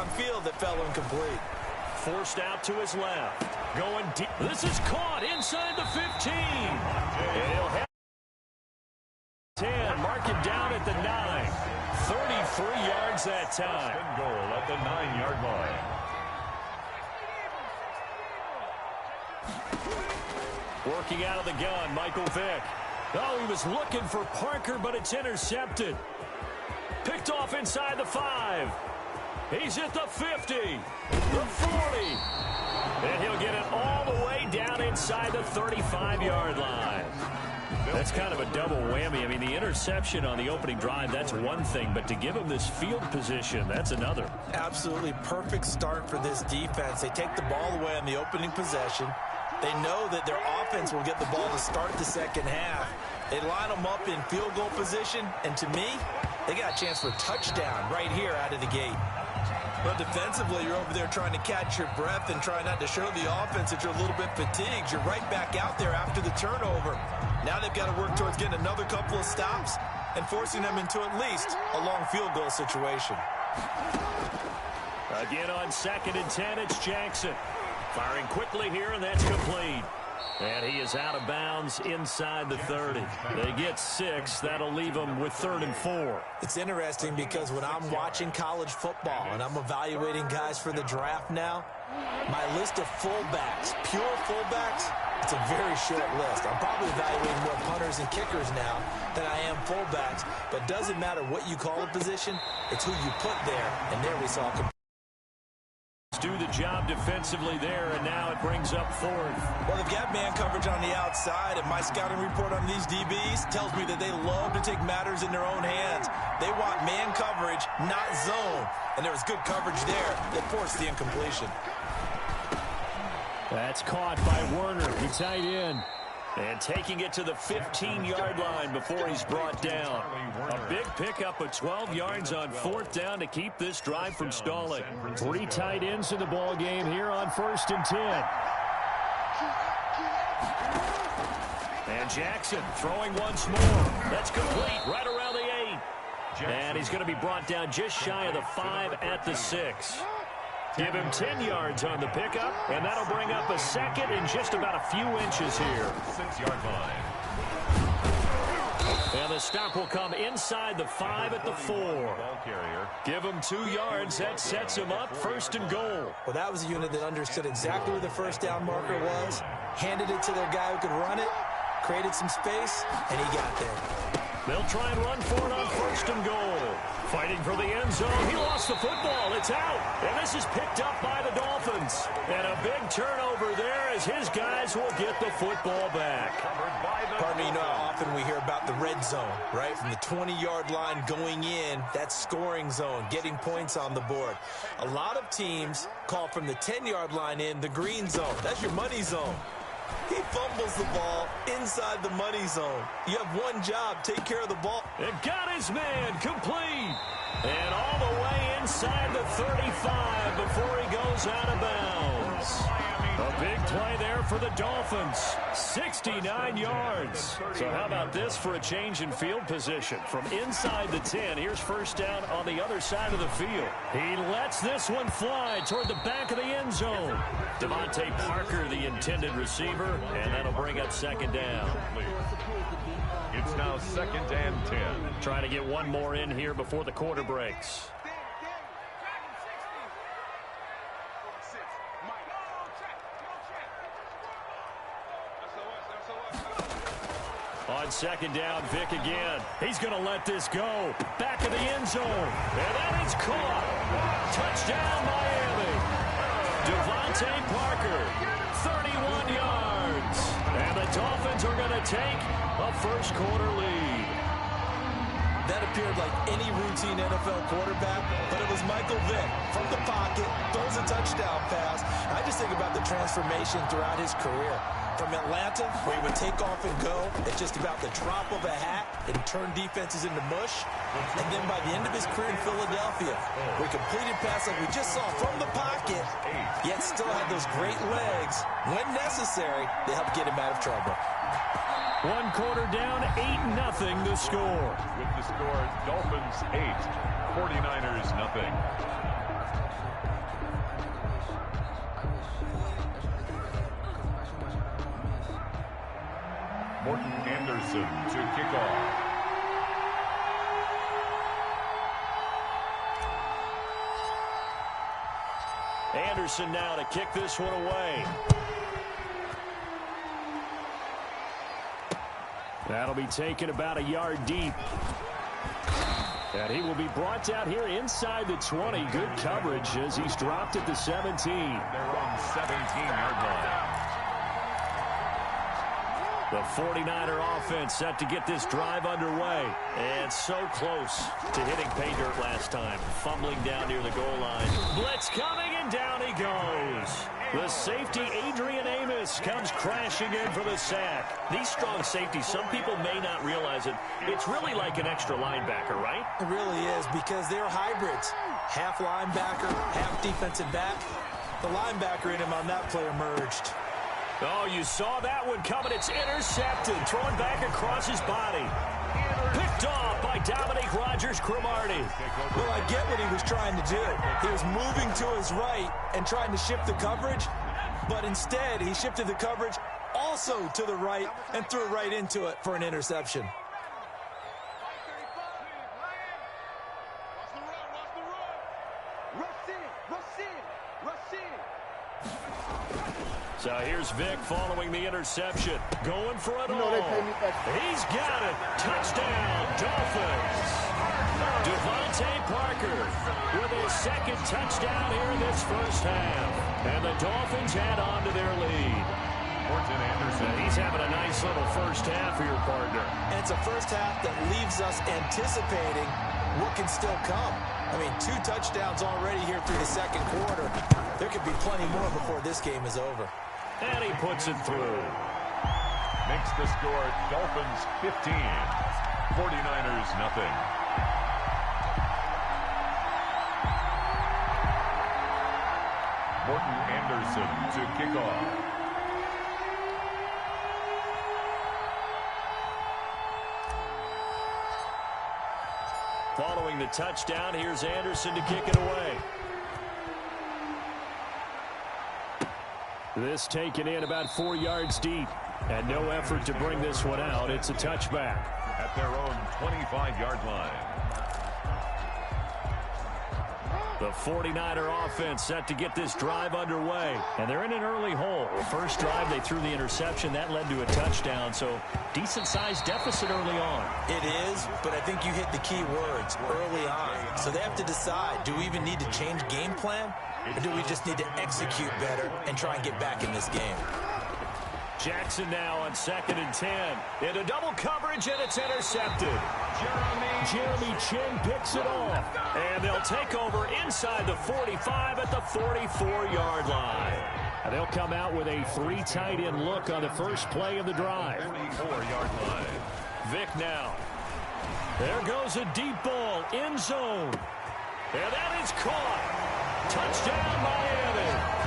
downfield that fell incomplete. Forced out to his left. Going deep. This is caught inside the 15. And he'll have 10. Mark him down at the 9. 33 yards that time. Goal at the 9-yard line. Working out of the gun, Michael Vick. Oh, he was looking for Parker, but it's intercepted. Picked off inside the 5. He's at the 50, the 40. And he'll get it all the way down inside the 35-yard line. That's kind of a double whammy. I mean, the interception on the opening drive, that's one thing. But to give him this field position, that's another. Absolutely perfect start for this defense. They take the ball away on the opening possession. They know that their offense will get the ball to start the second half. They line them up in field goal position. And to me, they got a chance for a touchdown right here out of the gate. But defensively, you're over there trying to catch your breath and try not to show the offense that you're a little bit fatigued. You're right back out there after the turnover. Now they've got to work towards getting another couple of stops and forcing them into at least a long field goal situation. Again on 2nd and 10, it's Jackson. Firing quickly here, and that's complete. And he is out of bounds inside the 30. They get 6. That'll leave them with 3rd and 4. It's interesting because when I'm watching college football and I'm evaluating guys for the draft now, my list of fullbacks, pure fullbacks, it's a very short list. I'm probably evaluating more punters and kickers now than I am fullbacks. But it doesn't matter what you call a position, it's who you put there. And there we saw do the job defensively there, and now it brings up 4th. Well, they've got man coverage on the outside, and my scouting report on these DBs tells me that they love to take matters in their own hands. They want man coverage, not zone, and there was good coverage there that forced the incompletion. That's caught by Werner, the tight end. And taking it to the 15-yard line before he's brought down. A big pickup of 12 yards on 4th down to keep this drive from stalling. 3 tight ends in the ball game here on 1st and 10. And Jackson throwing once more. That's complete right around the 8. And he's going to be brought down just shy of the 5 at the 6. Give him 10 yards on the pickup, and that'll bring up a 2nd and just about a few inches here. 6-yard line. And the stop will come inside the 5 at the 4. Ball carrier. Give him 2 yards. That sets him up 1st and goal. Well, that was a unit that understood exactly where the first down marker was, handed it to their guy who could run it, created some space, and he got there. They'll try and run for it on 1st and goal. Fighting for the end zone. He lost the football. It's out. And this is picked up by the Dolphins. And a big turnover there as his guys will get the football back. Pardon me, you know how often we hear about the red zone, right? From the 20-yard line going in, that's scoring zone, getting points on the board. A lot of teams call from the 10-yard line in the green zone. That's your money zone. He fumbles the ball inside the money zone. You have one job, take care of the ball. And got his man complete. And all the way inside the 35 before he goes out of bounds. A big play there for the Dolphins. 69 yards. So how about this for a change in field position? From inside the 10, here's 1st down on the other side of the field. He lets this one fly toward the back of the end zone. Devontae Parker, the intended receiver, and that'll bring up 2nd down. It's now 2nd and 10. Trying to get one more in here before the quarter breaks. On 2nd down, Vick again. He's going to let this go. Back of the end zone. And that is caught. Touchdown, Miami. Devontae Parker, 31 yards. And the Dolphins are going to take a 1st quarter lead. That appeared like any routine NFL quarterback, but it was Michael Vick from the pocket, throws a touchdown pass. I just think about the transformation throughout his career. From Atlanta, where he would take off and go at just about the drop of a hat and turn defenses into mush. And then by the end of his career in Philadelphia, where he completed passes like we just saw from the pocket, yet still had those great legs. When necessary, they helped get him out of trouble. 1 quarter down, 8-0 the score. With the score, Dolphins 8, 49ers 0. Morton Anderson to kick off. Anderson now to kick this one away. That'll be taken about a yard deep. And he will be brought down here inside the 20. Good coverage as he's dropped at the 17. They're on 17-yard line. The 49er offense set to get this drive underway. And so close to hitting pay dirt last time. Fumbling down near the goal line. Blitz coming, and down he goes. The safety, Adrian Amos, comes crashing in for the sack. These strong safeties, some people may not realize it. It's really like an extra linebacker, right? It really is, because they're hybrids. Half linebacker, half defensive back. The linebacker in him on that play emerged. Oh, you saw that one coming. It's intercepted. Thrown back across his body. Picked off by Dominique Rodgers-Cromartie. Well, I get what he was trying to do. He was moving to his right and trying to shift the coverage, but instead he shifted the coverage also to the right and threw right into it for an interception. So here's Vic following the interception. Going for it all. He's got it. Touchdown, Dolphins. Devontae Parker with his second touchdown here in this first half. And the Dolphins add on to their lead. Morton Anderson. He's having a nice little first half for your partner. And it's a first half that leaves us anticipating what can still come. I mean, 2 touchdowns already here through the second quarter. There could be plenty more before this game is over. And he puts it through. Makes the score Dolphins 15. 49ers nothing. Morton Anderson to kick off. Following the touchdown, here's Anderson to kick it away. This taken in about 4 yards deep. And no effort to bring this one out. It's a touchback. At their own 25-yard line. The 49er offense set to get this drive underway. And they're in an early hole. First drive, they threw the interception. That led to a touchdown. So decent-sized deficit early on. It is, but I think you hit the key words early on. So they have to decide, do we even need to change game plan? Or do we just need to execute better and try and get back in this game? Jackson now on 2nd and 10. Into double coverage, and it's intercepted. Jeremy Chin picks it off. And they'll take over inside the 45 at the 44-yard line. And they'll come out with a 3 tight end look on the first play of the drive. 44-yard line. Vic now. There goes a deep ball, end zone. And that is caught. Touchdown, Miami.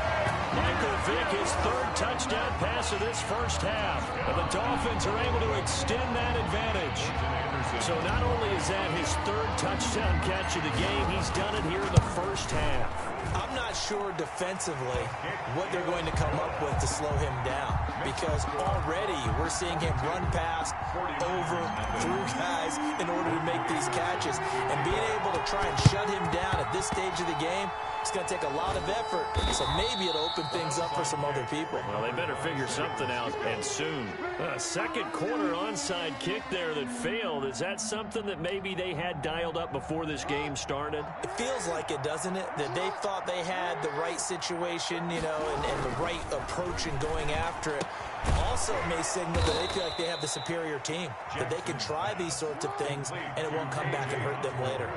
Michael Vick, his 3rd touchdown pass of this first half. And the Dolphins are able to extend that advantage. So not only is that his 3rd touchdown catch of the game, he's done it here in the first half. I'm not sure defensively what they're going to come up with to slow him down, because already we're seeing him run past, over, through guys in order to make these catches. And being able to try and shut him down at this stage of the game, it's going to take a lot of effort. So maybe it'll open things up for some other people. Well, they better figure something out, and soon. A second quarter onside kick there that failed. Is that something that maybe they had dialed up before this game started? It feels like it, doesn't it? That they thought they had the right situation, you know, and the right approach in going after it. Also may signal that they feel like they have the superior team, that they can try these sorts of things and it won't come back and hurt them later.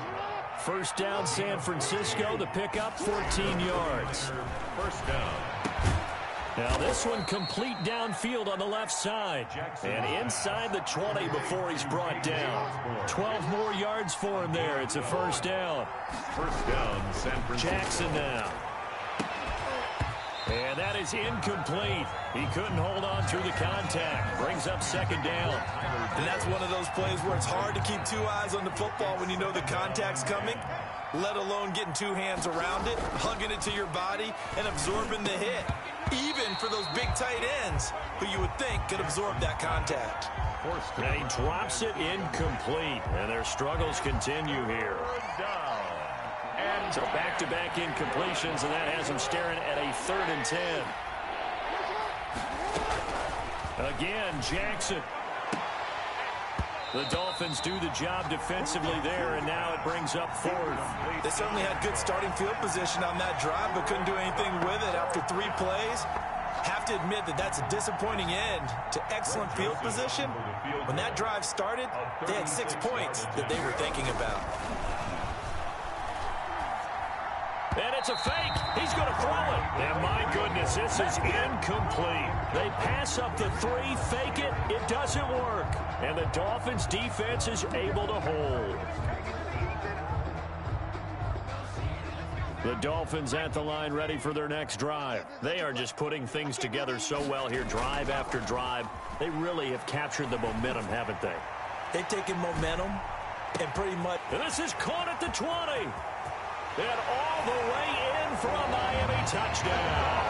First down, San Francisco. The pickup, 14 yards. First down. Now this one complete downfield on the left side. And inside the 20 before he's brought down. 12 more yards for him there. It's a first down. First down, San Francisco. Jackson now. And that is incomplete. He couldn't hold on through the contact. Brings up second down. And that's one of those plays where it's hard to keep 2 eyes on the football when you know the contact's coming. let alone getting two hands around it, hugging it to your body, and absorbing the hit. Even for those big tight ends who you would think could absorb that contact. And he drops it incomplete, and their struggles continue here. So back-to-back incompletions, and that has them staring at a 3rd and 10. Again, Jackson. The Dolphins do the job defensively there, and now it brings up 4th. They certainly had good starting field position on that drive, but couldn't do anything with it after 3 plays. Have to admit that that's a disappointing end to excellent field position. When that drive started, they had 6 points that they were thinking about. And it's a fake. He's going to throw it. And my goodness, this is incomplete. They pass up the 3, fake it. It doesn't work. And the Dolphins defense is able to hold. The Dolphins at the line ready for their next drive. They are just putting things together so well here, drive after drive. They really have captured the momentum, haven't they? They've taken momentum and pretty much... And this is caught at the 20. And all the way in for a Miami touchdown.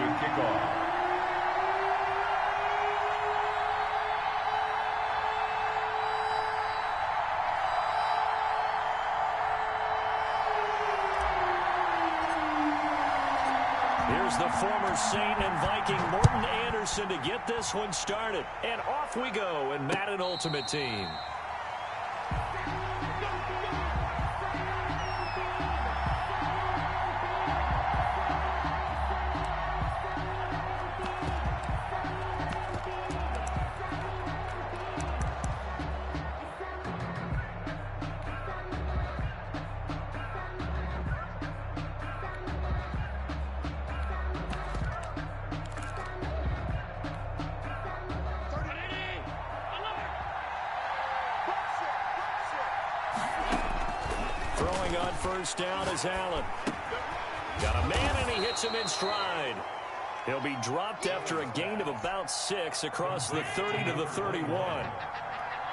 to kick off. Here's the former Saint and Viking Morton Anderson to get this one started. And off we go in Madden Ultimate Team. Throwing on first down is Allen. Got a man, and he hits him in stride. He'll be dropped after a gain of about 6 across the 30 to the 31.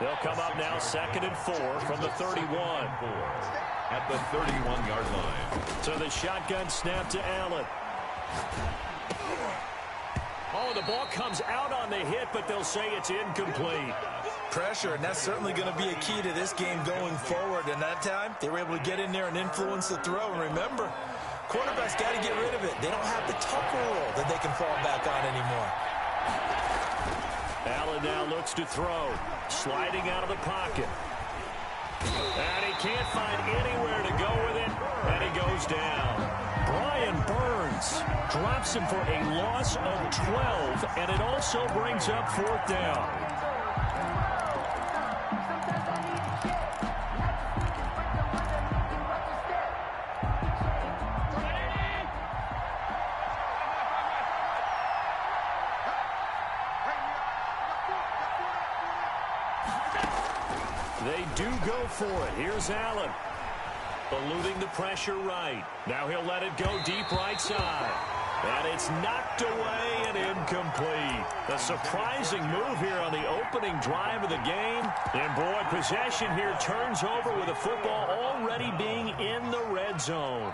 They'll come up now 2nd and 4 from the 31. At the 31-yard line. So the shotgun snap to Allen. Oh, the ball comes out on the hit, but they'll say it's incomplete. Pressure, and that's certainly going to be a key to this game going forward. And that time, they were able to get in there and influence the throw. And remember, quarterbacks got to get rid of it. They don't have the tuck rule that they can fall back on anymore. Allen now looks to throw, sliding out of the pocket. And he can't find anywhere to go with it, and he goes down. Brian Burns drops him for a loss of 12, and it also brings up 4th down. They do go for it. Here's Allen. Eluding the pressure right. Now he'll let it go deep right side. And it's knocked away and incomplete. A surprising move here on the opening drive of the game. And boy, possession here turns over with the football already being in the red zone.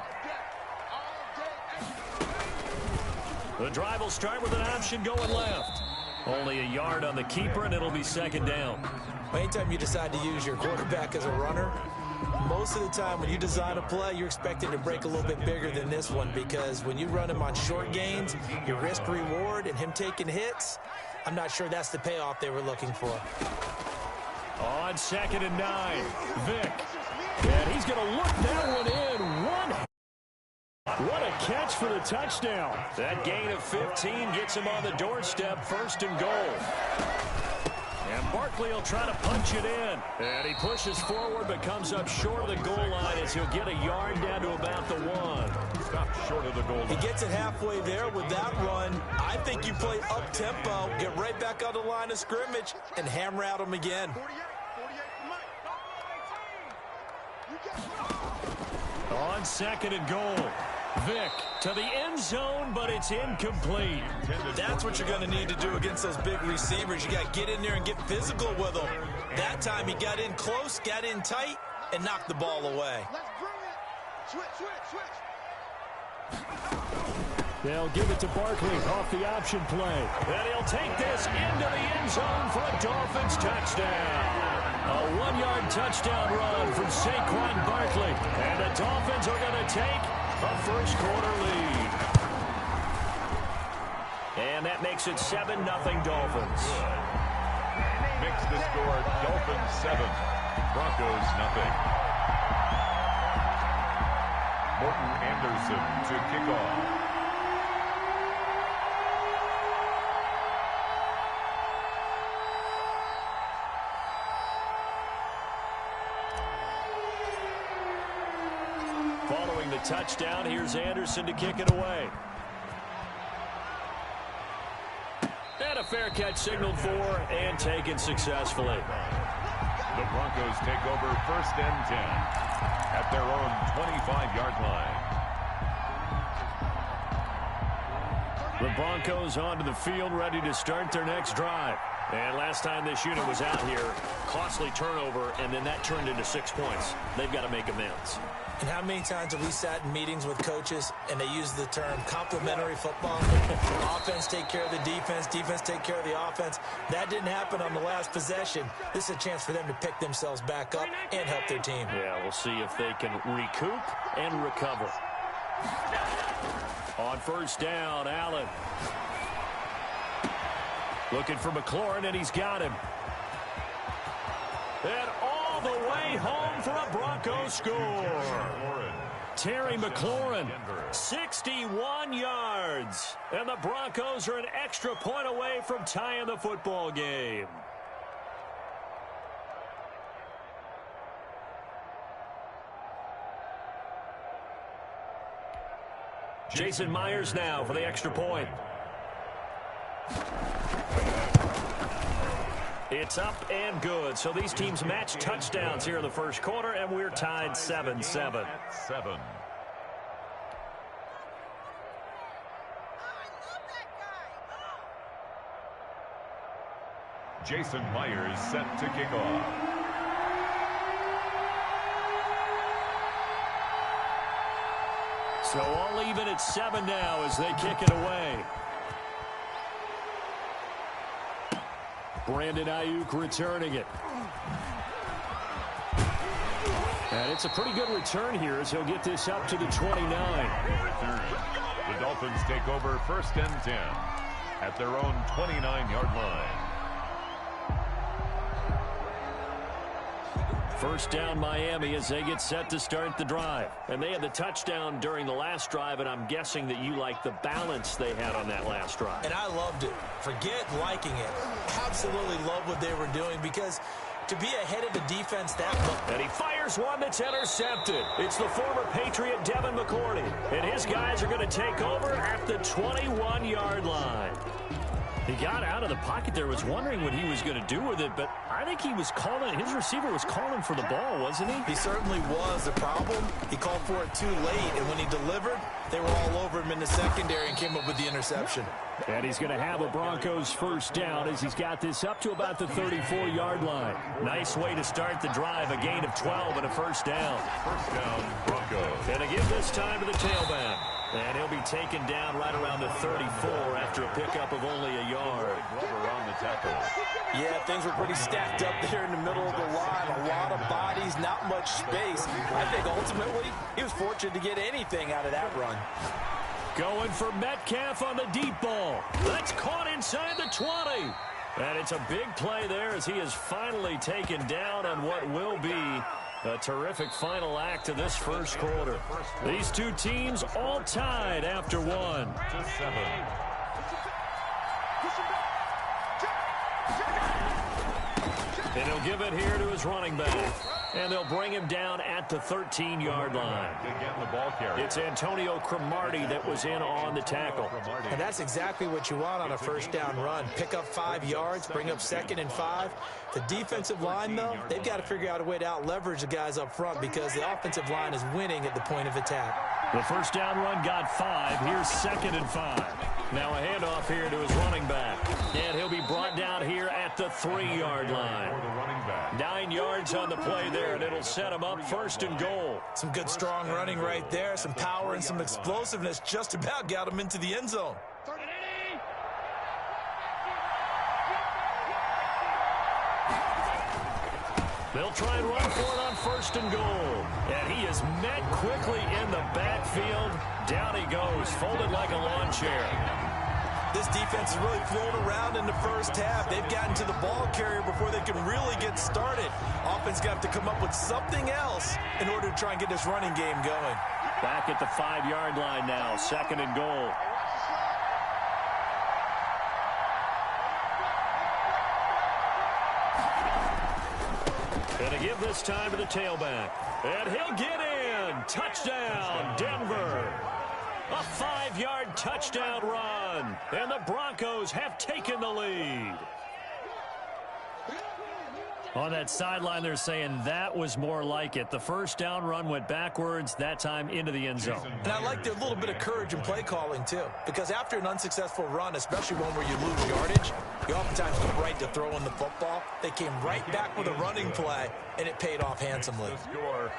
The drive will start with an option going left. Only a yard on the keeper, and it'll be 2nd down. Anytime you decide to use your quarterback as a runner, most of the time when you design a play, you're expected to break a little bit bigger than this one, because when you run him on short gains, your risk reward and him taking hits, I'm not sure that's the payoff they were looking for. On 2nd and 9, Vick. And he's going to look that one in. What a catch for the touchdown. That gain of 15 gets him on the doorstep, 1st and goal. And Barkley will try to punch it in. And he pushes forward but comes up short of the goal line as he'll get a yard down to about the 1. Stop short of the goal line. He gets it halfway there with that run. I think you play up-tempo, get right back on the line of scrimmage, and hammer at him again. On 2nd and goal. Vick to the end zone, but it's incomplete. That's what you're going to need to do against those big receivers. You got to get in there and get physical with them. That time he got in close, got in tight, and knocked the ball away. They'll give it to Barkley off the option play. And he'll take this into the end zone for a Dolphins touchdown. A 1-yard touchdown run from Saquon Barkley. And the Dolphins are going to take a first-quarter lead. And that makes it 7-0 Dolphins. Makes the score Dolphins 7, Broncos 0. Morton Anderson to kick off. Following the touchdown, here's Anderson to kick it away. And a fair catch signaled for and taken successfully. The Broncos take over 1st and 10 at their own 25-yard line. The Broncos onto the field, ready to start their next drive. And last time this unit was out here, costly turnover, and then that turned into 6 points. They've got to make amends. And how many times have we sat in meetings with coaches and they use the term complementary football? Offense take care of the defense, defense take care of the offense. That didn't happen on the last possession. This is a chance for them to pick themselves back up and help their team. Yeah, we'll see if they can recoup and recover. On first down, Allen. Looking for McLaurin, and he's got him. And all the way home for a Broncos score. Terry McLaurin, 61 yards. And the Broncos are an extra point away from tying the football game. Jason Myers now for the extra point. It's up and good. So these teams match touchdowns here in the first quarter, and we're tied 7-7. Jason Myers set to kick off. So all even at 7 now as they kick it away. Brandon Ayuk returning it. And it's a pretty good return here as he'll get this up to the 29. Return. The Dolphins take over 1st and 10 at their own 29-yard line. First down Miami as they get set to start the drive. And they had the touchdown during the last drive, and I'm guessing that you like the balance they had on that last drive. And I loved it. Forget liking it. Absolutely love what they were doing, because to be ahead of the defense that much. And he fires one that's intercepted. It's the former Patriot Devin McCourty. And his guys are going to take over at the 21-yard line. He got out of the pocket there, was wondering what he was going to do with it, but I think he was calling, his receiver was calling for the ball, wasn't he? He certainly was. The problem, he called for it too late, and when he delivered, they were all over him in the secondary and came up with the interception. And he's going to have a Broncos first down as he's got this up to about the 34-yard line. Nice way to start the drive, a gain of 12 and a first down. First down, Broncos. And to give this time to the tailback. And he'll be taken down right around the 34 after a pickup of only a yard. Glover on the tackle. Yeah, things were pretty stacked up there in the middle of the line. A lot of bodies, not much space. I think ultimately he was fortunate to get anything out of that run. Going for Metcalf on the deep ball. That's caught inside the 20. And it's a big play there as he is finally taken down on what will be a terrific final act of this first quarter. These two teams all tied after 1. To 7. And he'll give it here to his running back. And they'll bring him down at the 13-yard line. Again, the ball carrier. It's Antonio Cromartie that was in on the tackle. And that's exactly what you want on a first down run. Pick up 5 yards, bring up 2nd and 5. The defensive line, though, they've got to figure out a way to out-leverage the guys up front because the offensive line is winning at the point of attack. The first down run got 5. Here's 2nd and 5. Now a handoff here to his running back. And he'll be brought down here at the 3-yard line. 9 yards on the play there, and it'll set him up 1st and goal. Some good strong running right there. Some power and some explosiveness just about got him into the end zone. They'll try and run for it on 1st and goal. And he is met quickly in the backfield. Down he goes, folded like a lawn chair. This defense has really flown around in the first half. They've gotten to the ball carrier before they can really get started. Offense got to come up with something else in order to try and get this running game going. Back at the 5-yard line now, 2nd and goal. Gonna give this time to the tailback. And he'll get in. Touchdown, Denver. A 5-yard touchdown run. And the Broncos have taken the lead. On that sideline, they're saying that was more like it. The first down run went backwards, that time into the end zone. And I like their little bit of courage in play calling, too. Because after an unsuccessful run, especially one where you lose yardage, you oftentimes go right to throwing the football. They came right back with a running play, and it paid off handsomely.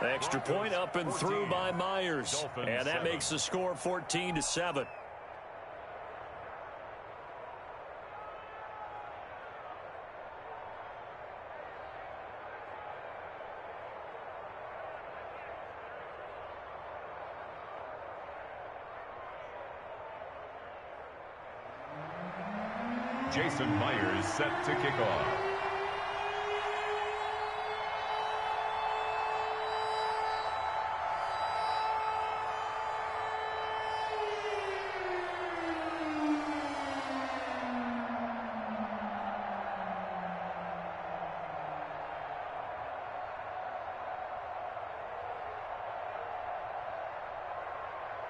Extra point up and through by Myers. And that makes the score 14-7. Jason Myers set to kick off.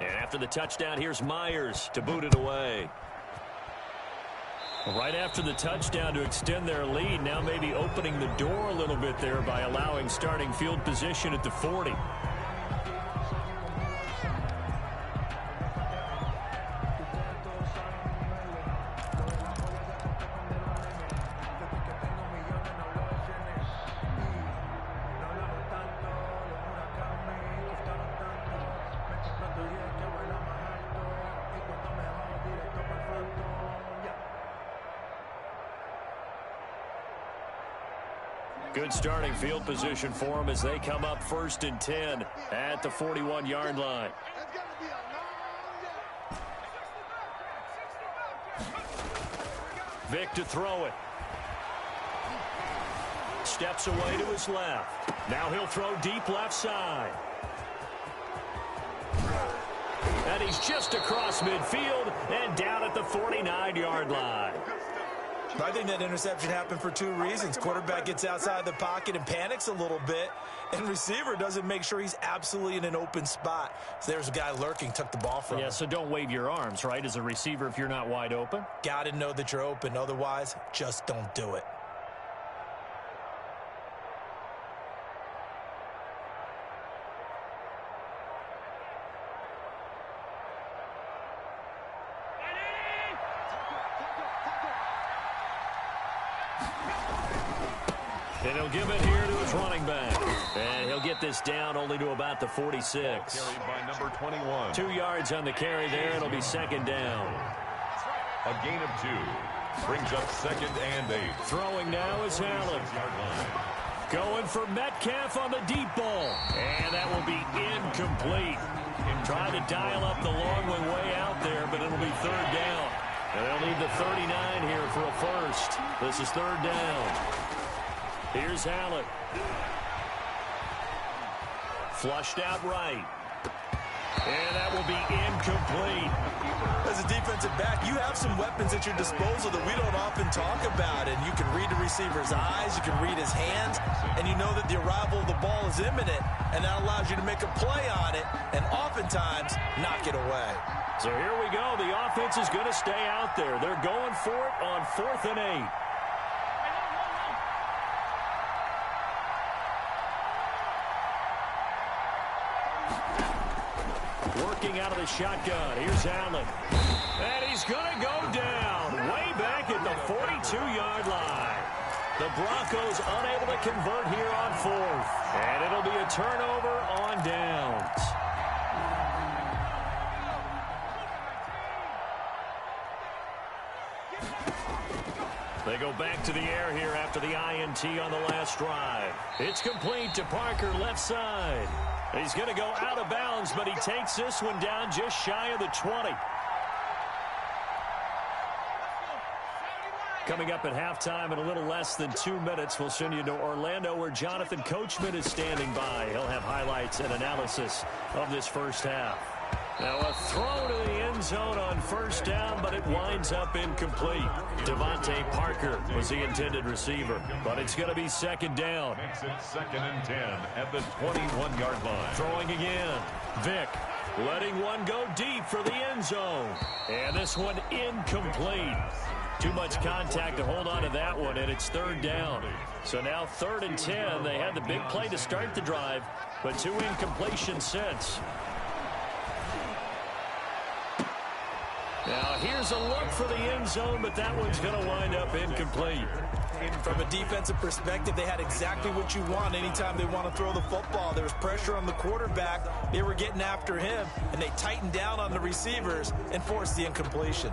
And after the touchdown, here's Myers to boot it away. Right after the touchdown to extend their lead, now maybe opening the door a little bit there by allowing starting field position at the 40. Good starting field position for them as they come up 1st and 10 at the 41-yard line. Vic to throw it. Steps away to his left. Now he'll throw deep left side. And he's just across midfield and down at the 49-yard line. I think that interception happened for two reasons. Quarterback gets outside the pocket and panics a little bit, and receiver doesn't make sure he's absolutely in an open spot. So there's a guy lurking, took the ball from him. Yeah, so don't wave your arms, right, as a receiver if you're not wide open? Got to know that you're open. Otherwise, just don't do it. And he'll give it here to his running back. And he'll get this down only to about the 46. Carried by number 21. 2 yards on the carry there. It'll be 2nd down. A gain of 2. Brings up 2nd and 8. Throwing now is Allen. Going for Metcalf on the deep ball. And that will be incomplete. Trying to dial up the long one way out there, but it'll be 3rd down. And they'll need the 39 here for a first. This is 3rd down. Here's Allen. Flushed out right. And that will be incomplete. As a defensive back, you have some weapons at your disposal that we don't often talk about. And you can read the receiver's eyes, you can read his hands, and you know that the arrival of the ball is imminent, and that allows you to make a play on it and oftentimes knock it away. So here we go. The offense is going to stay out there. They're going for it on 4th and 8. Working out of the shotgun. Here's Allen. And he's going to go down way back at the 42-yard line. The Broncos unable to convert here on 4th. And it'll be a turnover on downs. They go back to the air here after the INT on the last drive. It's complete to Parker left side. He's going to go out of bounds, but he takes this one down just shy of the 20. Coming up at halftime in a little less than 2 minutes, we'll send you to Orlando where Jonathan Coachman is standing by. He'll have highlights and analysis of this first half. Now a throw to the end zone on 1st down, but it winds up incomplete. Devontae Parker was the intended receiver, but it's going to be 2nd down. Makes it 2nd and 10 at the 21-yard line. Throwing again. Vic letting one go deep for the end zone. And this one incomplete. Too much contact to hold on to that one, and it's third down. So now 3rd and 10. They had the big play to start the drive, but 2 incompletions since. Now here's a look for the end zone, but that one's going to wind up incomplete. From a defensive perspective, they had exactly what you want anytime they want to throw the football. There was pressure on the quarterback. They were getting after him, and they tightened down on the receivers and forced the incompletion.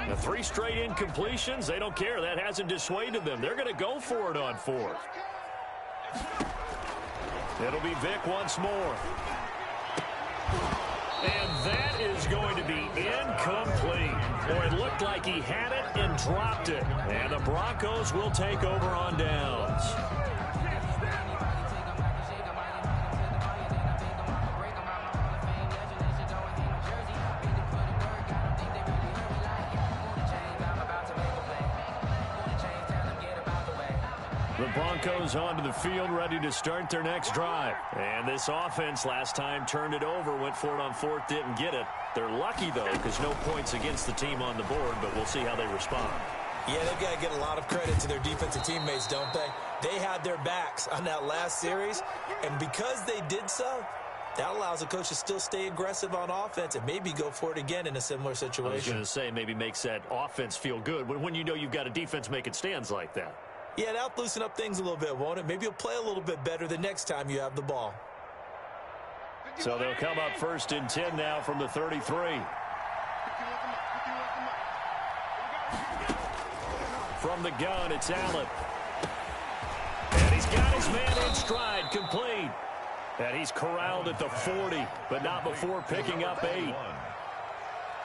The 3 straight incompletions, they don't care. That hasn't dissuaded them. They're going to go for it on 4th. It'll be Vick once more. And that is going to be incomplete. Or it looked like he had it and dropped it. And the Broncos will take over on downs. The Broncos onto the field, ready to start their next drive. And this offense last time turned it over, went for it on 4th, didn't get it. They're lucky, though, because no points against the team on the board, but we'll see how they respond. Yeah, they've got to get a lot of credit to their defensive teammates, don't they? They had their backs on that last series, and because they did so, that allows the coach to still stay aggressive on offense and maybe go for it again in a similar situation. I was going to say, maybe makes that offense feel good when you know you've got a defense making stands like that. Yeah, that'll loosen up things a little bit, won't it? Maybe you'll play a little bit better the next time you have the ball. So they'll come up 1st and 10 now from the 33. From the gun, it's Allen. And he's got his man in stride, complete. And he's corralled at the 40, but not before picking up 8.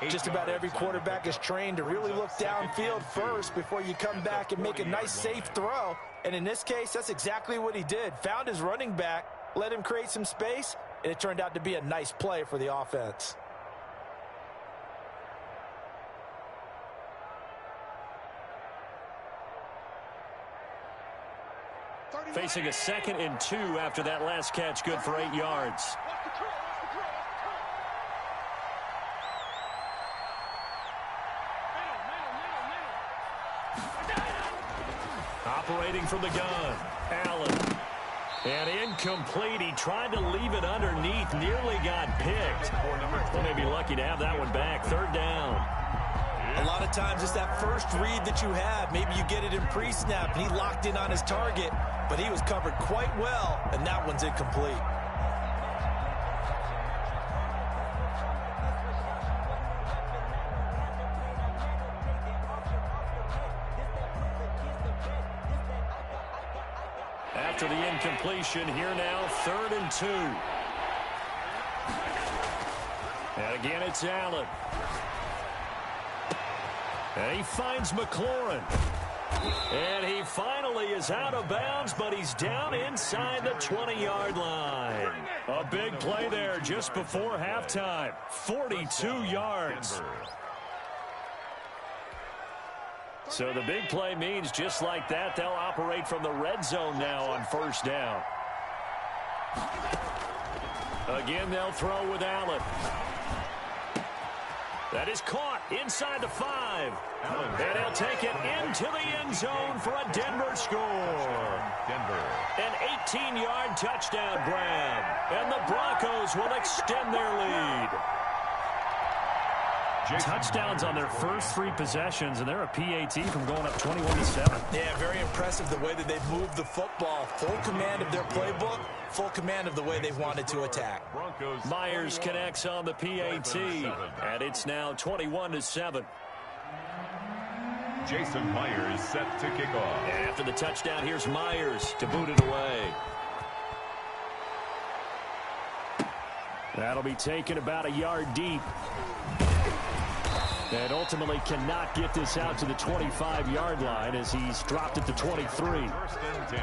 Just about every quarterback is trained to really look downfield first before you come back and make a nice, safe throw. And in this case, that's exactly what he did. Found his running back, let him create some space, and it turned out to be a nice play for the offense. Facing a 2nd and 2 after that last catch, good for 8 yards. Operating from the gun, Allen. And incomplete. He tried to leave it underneath, nearly got picked. Well, maybe lucky to have that one back. 3rd down. A lot of times it's that first read that you have. Maybe you get it in pre-snap, and he locked in on his target, but he was covered quite well, and that one's incomplete. After the incompletion, here now, 3rd and 2. And again, it's Allen. And he finds McLaurin. And he finally is out of bounds, but he's down inside the 20-yard line. A big play there just before halftime. 42 yards. So the big play means just like that, they'll operate from the red zone now on 1st down. Again, they'll throw with Allen. That is caught inside the 5. And he'll take it into the end zone for a Denver score. An 18-yard touchdown grab. And the Broncos will extend their lead. Touchdowns on their first 3 possessions, and they're a PAT from going up 21-7. Yeah, very impressive the way that they've moved the football. Full command of their playbook, full command of the way they've wanted to attack. Myers connects on the PAT, and it's now 21-7. Jason Myers set to kick off. And after the touchdown, here's Myers to boot it away. That'll be taken about a yard deep. And ultimately cannot get this out to the 25-yard line as he's dropped at the 23. First and 10.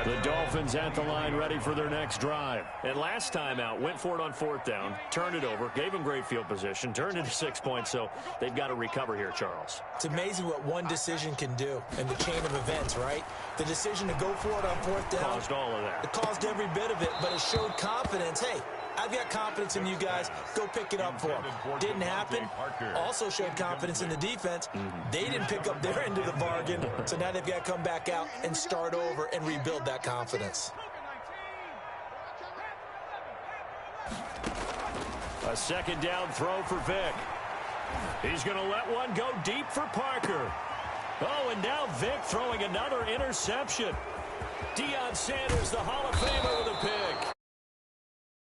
The Dolphins at the line ready for their next drive. And last time out, went for it on 4th down, turned it over, gave them great field position, turned into 6 points, so they've got to recover here, Charles. It's amazing what one decision can do in the chain of events, right? The decision to go for it on 4th down. Caused all of that. It caused every bit of it, but it showed confidence. Hey, I've got confidence in you guys. Go pick it up for them. Didn't happen. Also showed confidence in the defense. They didn't pick up their end of the bargain, so now they've got to come back out and start over and rebuild that confidence. A 2nd down throw for Vic. He's going to let one go deep for Parker. Oh, and now Vic throwing another interception. Deion Sanders, the Hall of Famer, with a pick.